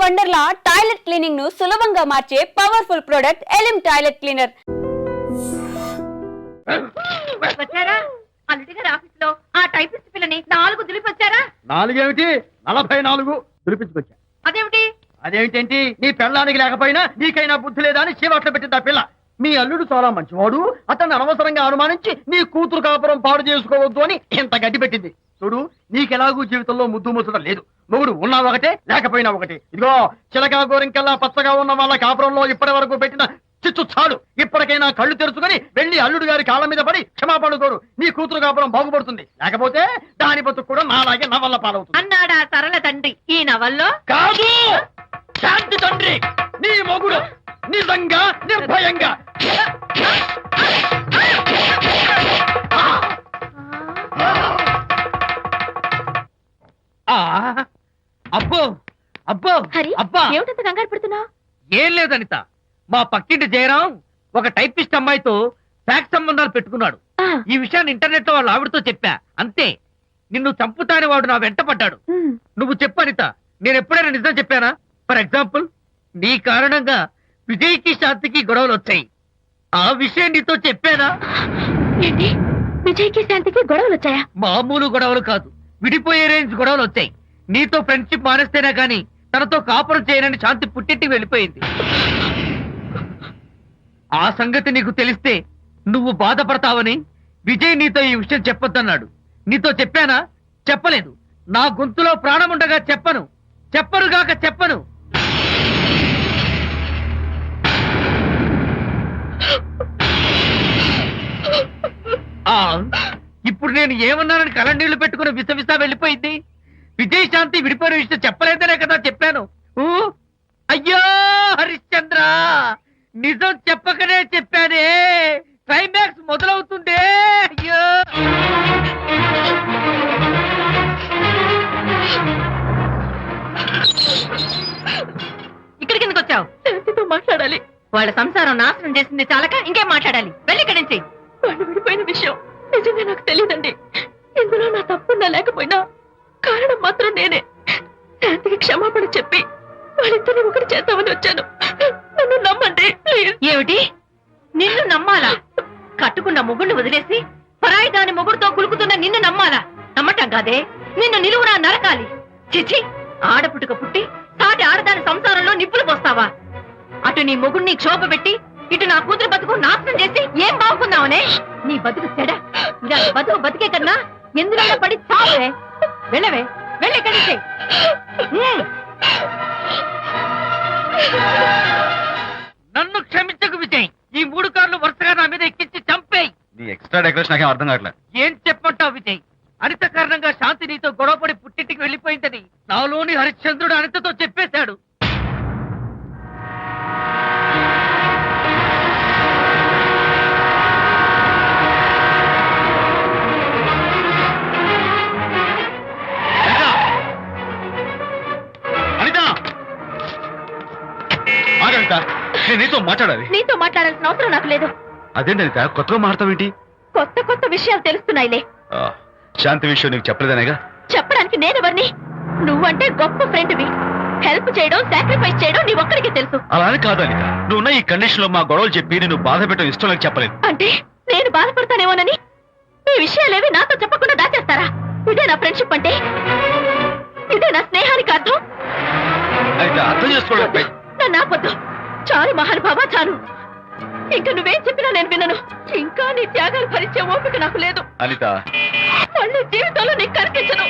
Wonderla toilet cleaning ను సులభంగా మార్చే పవర్ఫుల్ ప్రొడక్ట్ ఎలిమ్ టాయిలెట్ క్లీనర్. వచ్చారా అల్లుడి గారి ఆఫీస్ లో ఆ టైపిస్ట్ పిల్లని 4 దులిపొచ్చారా? 4 ఏమిటి 44 దులిపించుకొచ్చా. అదేమిటేంటి నీ పెళ్ళానికి లేకపోయినా నీకైనా బుద్ధి లేదా అని చీవాట్లు పెట్టింది ఆ పిల్ల. మీ అల్లుడు చాలా మంచివాడు, అతన్ని అనవసరంగా అనుమానించి నీ కూతురు కాపురం పాడు చేసుకోవద్దు అని ఇంత గడ్డి పెట్టింది. చూడు, నీకెలాగూ జీవితంలో ముద్దు ముచ్చడం లేదు. మొగుడు ఉన్నా ఒకటే లేకపోయినా ఒకటే. ఇదిగో చిలకా గోరింకల్లా పచ్చగా ఉన్న వాళ్ళ కాపురంలో ఇప్పటి వరకు పెట్టిన చిచ్చు చాలు. ఇప్పటికైనా కళ్ళు తెరుచుకుని వెళ్లి అల్లుడు గారి కాళ్ళ మీద పడి క్షమాపణ కోరు. నీ కూతురు కాపురం బాగుపడుతుంది. లేకపోతే దాని బతుకు కూడా నాలాగే నవల్ల పాలవుతుంది అన్నాడా సరళ తండ్రి. ఈ నవల్లో కాదు, శాంతి తండ్రి నీ మొగుడు నిజంగా నిర్భయంగా. అబ్బో అబ్బో అబ్బా, ఏమిటంత కంగారు పడుతున్నావు? ఏం లేదు అనిత, మా పక్కింటి జయరాం ఒక టైపిస్ట్ అమ్మాయితో ఫ్యాక్స్ సంబంధాలు పెట్టుకున్నాడు. ఈ విషయాన్ని ఇంటర్నెట్ లో వాళ్ళ ఆవిడతో చెప్పా. అంతే, నిన్ను చంపుతాని వాడు నా వెంట పడ్డాడు. నువ్వు చెప్పు అనిత, నేను ఎప్పుడైనా నిజం చెప్పానా? ఫర్ ఎగ్జాంపుల్, నీ కారణంగా విజయ్కి శాంతికి గొడవలు వచ్చాయి. ఆ విషయం నీతో చెప్పానా? ఏంటి, విజయ్కి శాంతికి గొడవలు వచ్చాయా? మామూలు గొడవలు కాదు, విడిపోయే రేంజ్ గొడవలు వచ్చాయి. నీతో ఫ్రెండ్షిప్ మానేస్తేనే గాని తనతో కాపురం చేయనని శాంతి పుట్టింటికి వెళ్ళిపోయింది. ఆ సంగతి నీకు తెలిస్తే నువ్వు బాధపడతావని విజయ్ నీతో ఈ విషయం చెప్పొద్దన్నాడు. నీతో చెప్పానా? చెప్పలేదు. నా గొంతులో ప్రాణముండగా చెప్పను, చెప్పనుగాక చెప్పను. ఇప్పుడు నేను ఏమన్నానని కళ్ళనీళ్లు పెట్టుకుని విసవిసా వెళ్ళిపోయింది. విజయ్ శాంతి విడిపోయిన విషయం చెప్పలేదనే కదా చెప్పాను. అయ్యో హరిశ్చంద్ర, నిజం చెప్పకనే చెప్పానే. క్లైమాక్స్ మొదలవుతుందే. అయ్యో, ఇక్కడికి ఎందుకు వచ్చావు? శాంతితో మాట్లాడాలి. వాళ్ళ సంసారం నాశనం చేసింది చాలక ఇంకేం మాట్లాడాలి? వెళ్ళి ఇక్కడి నుంచి. వాళ్ళు విడిపోయిన విషయం నిజంగా నాకు తెలియదండి. ఇందులో నా తప్పున్నా లేకపోయినా కారణం మాత్రం నేనే. శాంతికి క్షమాపణ చెప్పి వాళ్ళిద్దరిని ఒకటి చేద్దామని వచ్చాను. నన్ను నమ్మండి ప్లీజ్. ఏమిటి, నిన్ను నమ్మాలా? కట్టుకున్న మొగుడిని వదిలేసి పరాయి దాని మొగుడుతో కులుకుతున్న నిన్ను నమ్మాలా? నమ్మటం కాదే, నిన్ను నిలువునా నరకాలి. చిచి, ఆడపుట్టుక పుట్టి సాటి ఆడదాని సంసారంలో నిప్పులు పోస్తావా? అటు నీ మొగుడిని క్షోభ పెట్టి ఇటు నా కూతురు బతుకు నాశనం చేసి ఏం బాగుకుందామనే? నీ బతుకు చెడ. ఇలాంటి బతుకు బతికే కన్నా ఎందులో పడి చావే. వెళ్ళవే, వెళ్ళి కలిసి. నన్ను క్షమించకు విజయ్. ఈ 3 కార్లు వరుసగా నా మీద ఎక్కించి చంపేయి. నీ ఎక్స్ట్రా డెకరేషన్ నాకేం అర్థం కావట్లేదు. ఏం చెప్పంటావు విజయ్? అనిత కారణంగా శాంతి నీతో గొడవపడి పుట్టింటికి వెళ్ళిపోయిందని నాలోని హరిశ్చంద్రుడు అనితతో చెప్పేశాడు. నీతో మాట్లాడాలి. నీతో మాట్లాడాల్సిన అవసరం నాకు లేదు. అదేంటి అనిత, కొత్తగా మాట్లాడతావేంటి? కొత్త కొత్త విషయాలు తెలుస్తున్నాయిలే. శాంతి విషయం నీకు చెప్పలేదనేగా? చెప్పడానికి నేనెవరిని? నువ్వంటే గొప్ప ఫ్రెండ్వి. హెల్ప్ చేయడం, సాక్రిఫైస్ చేయడం నీ ఒక్కడికి తెలుసు. అలా అని కాదు అనిత, నువ్వున్న ఈ కండిషన్ లో మా గొడవలు చెప్పి నేను బాధ పెట్టడం ఇష్టం నాకు చెప్పలేదు. అంటే నేను బాధపడతానేమోనని ఈ విషయాలేవి నాతో చెప్పకుండా దాచేస్తారా? ఇదే నా ఫ్రెండ్షిప్ అంటే? ఇదే నా స్నేహానికి అర్థం? అయితే అర్థం చేసుకోవడం నన్ను ఆపొద్దు. చాలు మహానుభావా, చాలు. ఇంకా నువ్వేం చెప్పినా నేను వినను. ఇంకా నీ త్యాగాలు భరించే ఓపిక నాకు లేదు అనిత. మళ్ళీ జీవితంలో నీకు కనిపించను.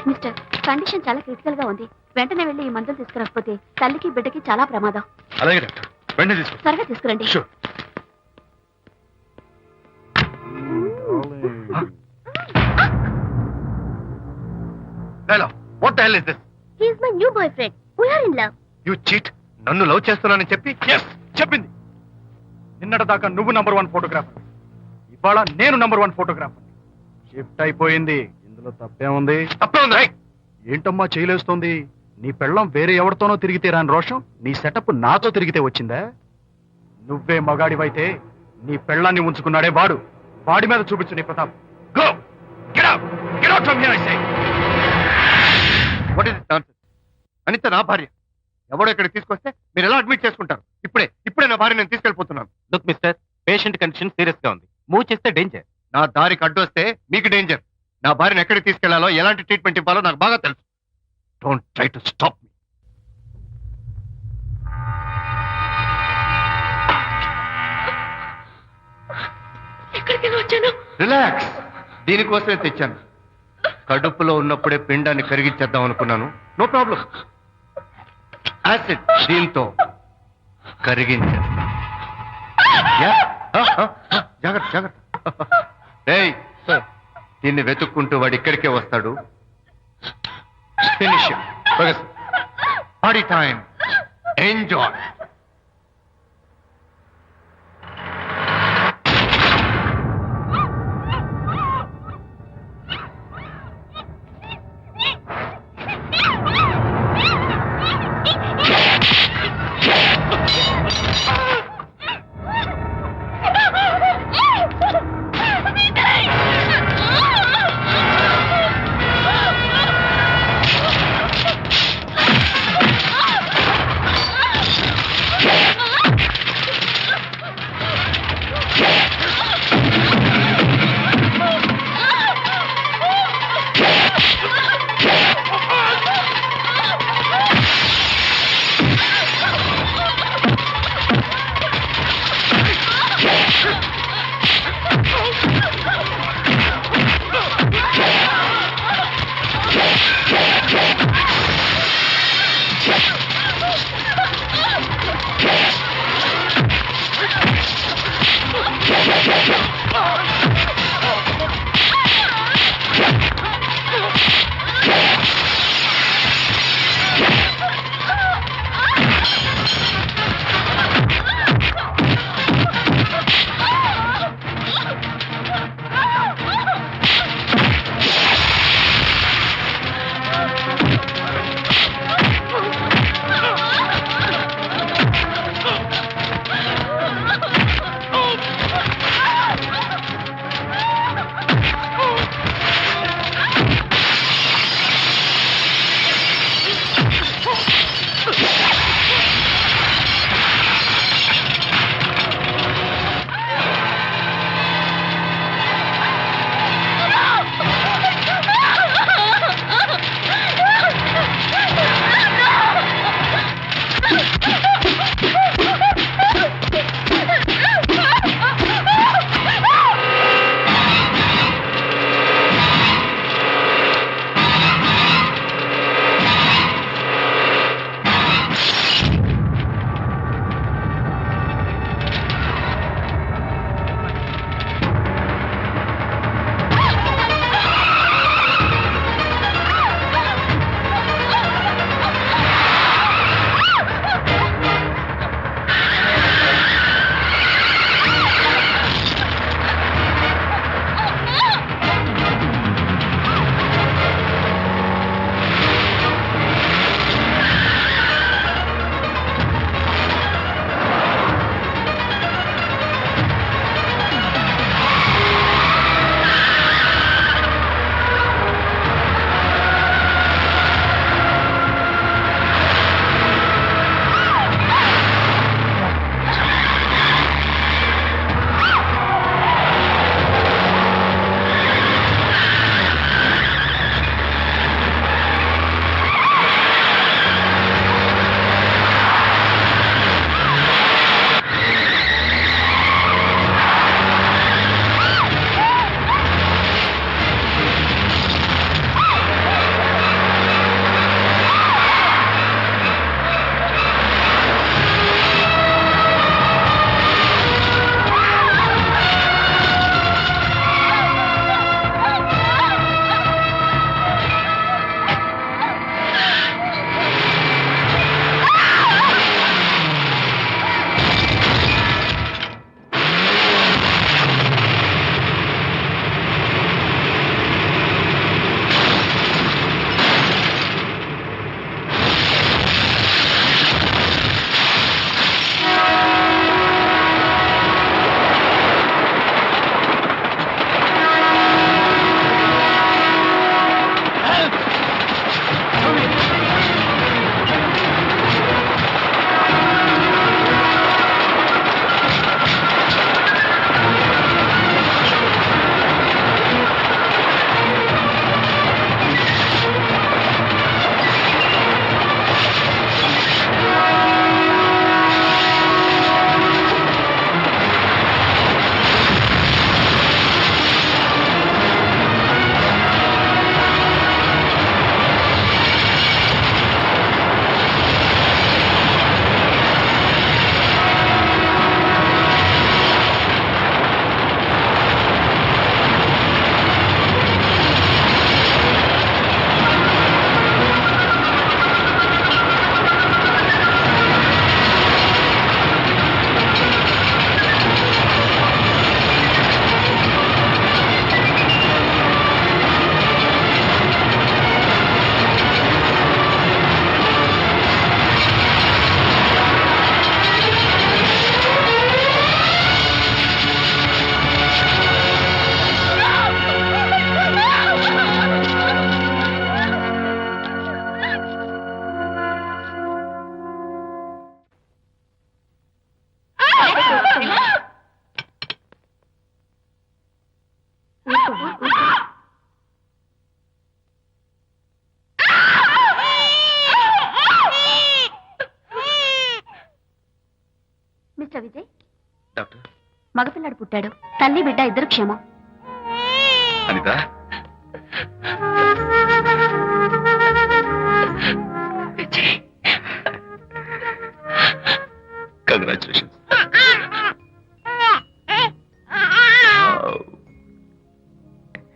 మిస్టర్, కండిషన్ చాలా క్రిటికల్ గా ఉంది. వెంటనే వెళ్ళి ఈ మందులు తీసుకురాకపోతే తల్లికి బిడ్డకి చాలా ప్రమాదం. అలాగే డాక్టర్, వెంటనే తీసుకో. త్వరగా తీసుకురండి. Hello, what the hell is this? He is my new boyfriend. We are in love. You cheat. నన్ను లవ్ చేస్తున్నానని చెప్పి చెప్పింది. నిన్నటిదాకా నువ్వు నంబర్ 1 ఫోటోగ్రాఫర్, ఇవాళ నేను నంబర్ 1 ఫోటోగ్రాఫర్. షిఫ్ట్ అయిపోయింది. ఇందులో తప్పేముంది? తప్పే ఉంది. ఏంటమ్మా చేయలేస్తోంది? నీ పెళ్ళం వేరే ఎవరితోనో తిరిగితే రాని రోషం నీ సెటప్ నాతో తిరిగితే వచ్చిందా? నువ్వే మగాడివైతే నీ పెళ్ళాన్ని ఉంచుకున్నాడే వాడు, వాడి మీద చూపించు నీ ప్రతాప్. Go get out, get out from here I say. What is this nonsense? Anitha నా భార్య, ఎవడో ఇక్కడికి తీసుకొస్తే మీరు ఎలా అడ్మిట్ చేసుకుంటారు? ఇప్పుడే నా భార్య నేను తీసుకెళ్ళిపోతున్నాను. Look mister, patient condition serious గా ఉంది. మూవ్ చేస్తే డేంజర్. నా దారికి అడ్డు వస్తే మీకు డేంజర్. నా భార్యను ఎక్కడికి తీసుకెళ్లాలో, ఎలాంటి ట్రీట్మెంట్ ఇవ్వాలో నాకు బాగా తెలుసు. Don't try to stop me. ఎక్కడికి వచ్చాను? రిలాక్స్, దీనికోసమే తెచ్చాను. కడుపులో ఉన్నప్పుడే పిండాన్ని కరిగించేద్దాం అనుకున్నాను. No problem. యాసిడ్ దీంతో కరిగించేస్తా. జాగ్రత్త జాగ్రత్త. ఏయ్ సార్, దీన్ని వెతుక్కుంటూ వాడు ఇక్కడికే వస్తాడు. Finish party time. Enjoy. Doctor మగపిల్లాడు పుట్టాడు. తల్లి బిడ్డ ఇద్దరు క్షేమం. Anitha congratulations.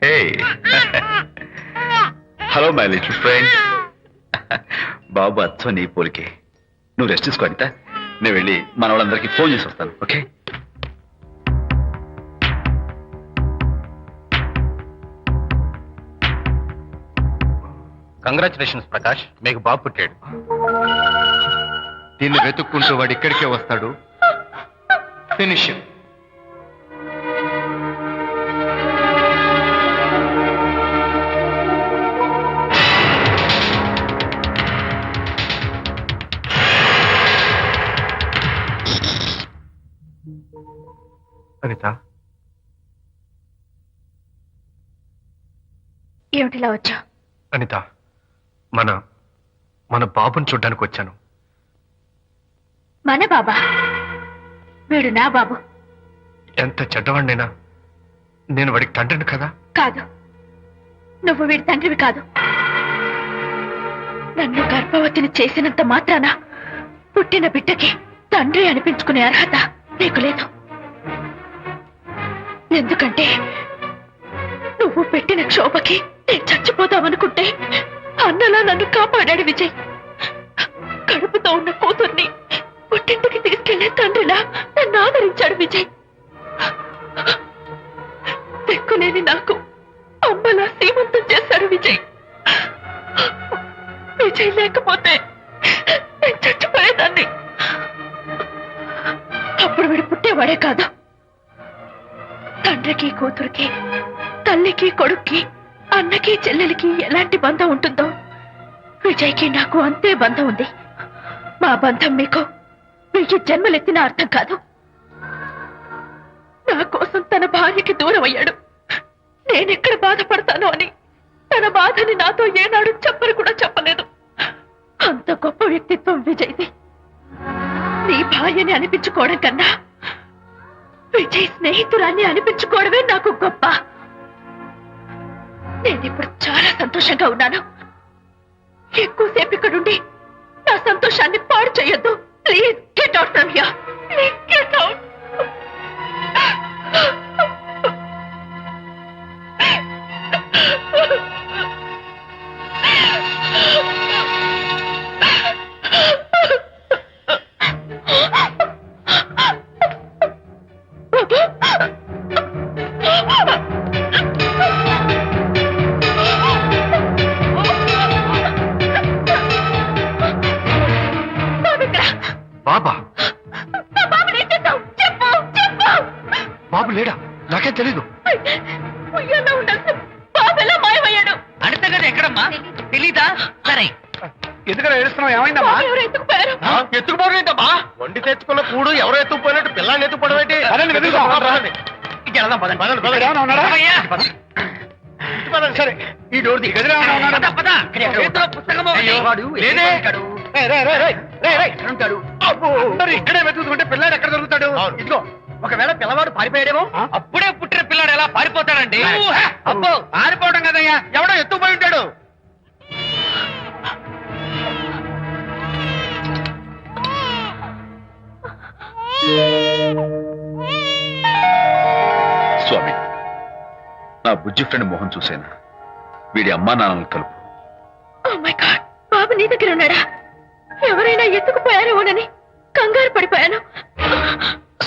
Hey hello my little friend. బాబు అచ్చో నీ పోలికే. నువ్వు రెస్ట్ తీసుకో అనిత. నేను వెళ్ళి మన వాళ్ళందరికీ ఫోన్ చేసి వస్తాను. ఓకే? కంగ్రాచులేషన్స్ ప్రకాష్, మీకు బాబు పుట్టాడు. దీన్ని వెతుక్కుంటూ వాడు ఇక్కడికే వస్తాడు. ఫినిష్. అనిత, ఏమిటిలా వచ్చా? అనిత, మన మన బాబుని చూడ్డానికి వచ్చాను. మన బాబా? వీడు నా బాబు. ఎంత చెడ్డవాడినైనా నేను వాడికి తండ్రిని కదా. కాదు, నువ్వు వీడి తండ్రివి కాదు. నన్ను గర్భవతిని చేసినంత మాత్రాన పుట్టిన బిడ్డకి తండ్రి అనిపించుకునే అర్హత నీకు లేదు. ఎందుకంటే నువ్వు పెట్టిన క్షోభకి నేను చచ్చిపోతావనుకుంటే అన్నలా నన్ను కాపాడాడు విజయ్. కడుపుతో ఉన్న కూతుర్ని పుట్టింటికి తీసుకెళ్లే తండ్రిలా నన్ను ఆదరించాడు విజయ్. దిక్కులేని నాకు అమ్మలా సీమంతం చేశాడు విజయ్. విజయ్ లేకపోతే నేను చచ్చిపోయేదాన్ని. అప్పుడు వీడు పుట్టేవాడే కాదు. తండ్రికి కూతురికి, తల్లికి కొడుక్కి, అన్నకి చెల్లెలికి ఎలాంటి బంధం ఉంటుందో విజయ్కి నాకు అంతే బంధం ఉంది. మా బంధం మీకు 1000 జన్మలెత్తిన అర్థం కాదు. నా కోసం తన భార్యకి దూరం అయ్యాడు. నేనెక్కడ బాధపడతానో అని తన బాధని నాతో ఏనాడు చెప్పరు కూడా చెప్పలేదు. అంత గొప్ప వ్యక్తిత్వం విజయ్ది. నీ భార్యని అనిపించుకోవడం కన్నా విజయ్ స్నేహితురాన్ని అనిపించుకోవడమే నాకు గొప్ప. నేనిప్పుడు చాలా సంతోషంగా ఉన్నాను. ఎక్కువసేపు ఇక్కడుండి నా సంతోషాన్ని పాడు చేయొద్దు. Please get out from here. Please get out. బాబా? బాబు లేడా? నాకేం తెలీదు. బాబెలా మాయమయ్యాడు? అడితే కదా ఎక్కడమ్మా? తెలీదా? సరే, ఎందుకలా ఏడుస్తున్నావు? ఏమైందమ్మా? బాబు ఎవరు ఎత్తుకుపోయారు? ఎత్తుకుపోవడం ఏంటమ్మా? వండి తెచ్చుకున్న కూడు ఎవరో ఎత్తుకుపోయినట్టు పిల్లాన్ని ఎత్తుకుపోవడం ఏంటి? రామయ్య, సరే, ఈ డోర్ ది గదిలో పద, పద. చేతిలో పుస్తకము ఉంది. లేదే. ఉంటాడు. ఇక్కడే వెతుకుంటే పిల్లాడు ఎక్కడ దొరుకుతాడు? ఇదిగో, ఒకవేళ పిల్లవాడు పారిపోయాడేమో. అప్పుడే పుట్టిన పిల్లాడు ఎలా పారిపోతాడండి? అబ్బో, ఆరిపోవడం కదయ్యా, ఎవడో ఎత్తుకుపోయి ఉంటాడు. స్వామి, నా బుజ్జి ఫ్రెండ్ మోహన్ చూసేనా? వీడి అమ్మా నాన్నలు కలుపు. Oh my God, బాబు నీ దగ్గర ఉన్నాడా? ఎవరైనా ఎత్తుకుపోయారేమోనని కంగారు పడిపోయాను.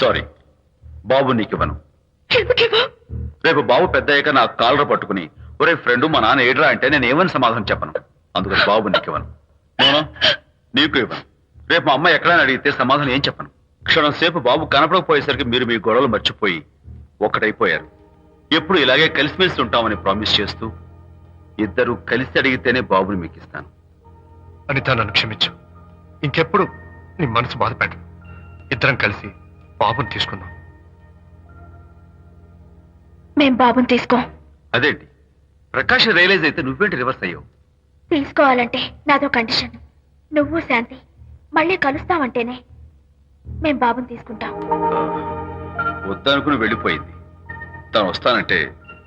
సారీ, బాబు నీకివ్వను. ఎందుకేవో? రేపు బాబు పెద్ద అయ్యాక నాకు కాలర్ పట్టుకుని ఒరే ఫ్రెండ్ మా నాన్న ఏడ్రా అంటే నేను ఏమని సమాధానం చెప్పను. అందుకని బాబు నీకివ్వను. నోనో, నీకు ఇవ్వను. రేపు మా అమ్మ ఎక్కడైనా అడిగితే సమాధానం ఏం చెప్పను. క్షణం సేపు బాబు కనపడకపోయేసరికి మీరు మీ గొడవలు మర్చిపోయి ఒక్కటైపోయారు. ఎప్పుడు ఇలాగే కలిసిమెలిసి ఉంటామని ప్రామిస్ చేస్తూ ఇద్దరు కలిసి అడిగితేనే బాబుని మీకు ఇస్తాను. అనిత, నన్ను క్షమించు. ఇంకెప్పుడు నీ మనసు బాధపెట్టను. ఇద్దరం కలిసి బాబుని తీసుకుందాం. మేం బాబుని తీసుకో. అదేంటి ప్రకాష్ రియలైజ్ అయితే నువ్వేంటి రివర్స్ అయ్యావు? తీసుకోవాలంటే నాదో కండిషన్. నువ్వు శాంతి మళ్ళీ కలుస్తావంటేనే మేం బాబుని తీసుకుంటాం. వద్దనుకుని వెళ్ళిపోయింది. తను వస్తానంటే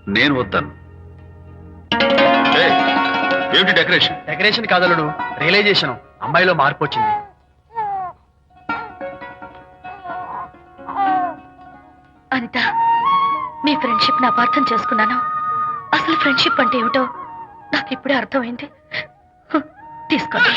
నేను వద్దాను. ఏయ్, ఏమిటి డెకరేషన్? Decoration కాదలుడు, realisation. అమ్మాయిలో మార్పు వచ్చింది. అనిత, మీ ఫ్రెండ్షిప్ ని అపార్థం చేసుకున్నాను. అసలు ఫ్రెండ్షిప్ అంటే ఏమిటో నాకు ఇప్పుడే అర్థమైంది. తీసుకోండి.